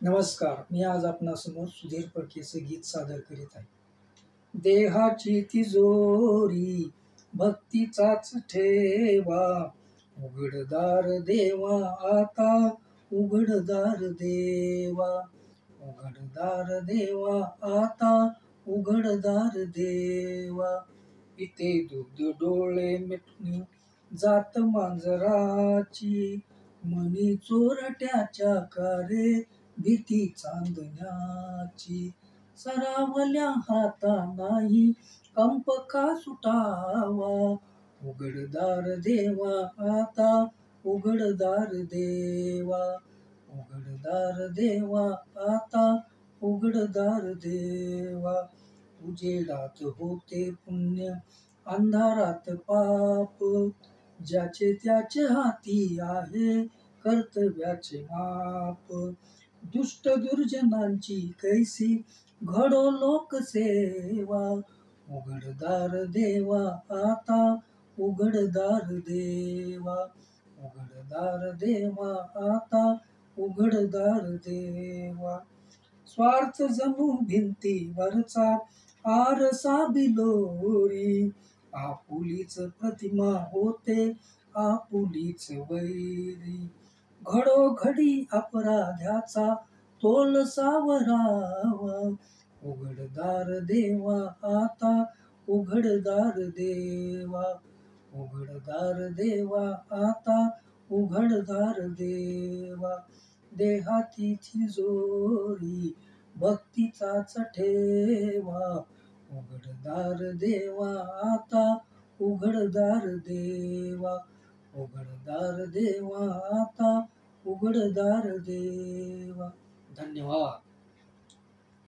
नमस्कार. मी आज आपणासमोर सुधीर फडकेचं गीत सादर करीत आहे. देहाची तिजोरी भक्तीचाच ठेवा, उघडदार देवा आता, उघडदार देवा, उघडदार देवा आता, उघडदार देवा. इथे दूध डोळे मिटून जात मांजराची, मनी चोरट्याच्या कारे भीती चांदण्याची. सरावल्या हाता नाही कंप का सुटावा, उघडदार देवा आता, उघडदार देवा, उघडदार देवा आता, उघडदार देवा. उजेडात होते पुण्य, अंधारात पाप, ज्याचे त्याचे हाती आहे कर्तव्याचे माप. दुष्ट दुर्जनांची कैसी घडो लोकसेवा, उघडदार देवा आता, उघडदार देवा, उघडदार देवा आता, उघडदार देवा. स्वार्थ जणू भिंतीवरचा आरसा बिलोरी, आपुलीच प्रतिमा होते आपुलीच वैरी. घडोघडी अपराध्याचा तोल सावरावा, उघडदार देवा आता, उघडदार देवा, उघडदार देवा आता, उघडदार देवा. देहाची तिजोरी भक्तीचाच ठेवा, उघडदार देवा आता, उघडदार देवा, उघडदार देवा आता, उघडदार देवा. धन्यवाद.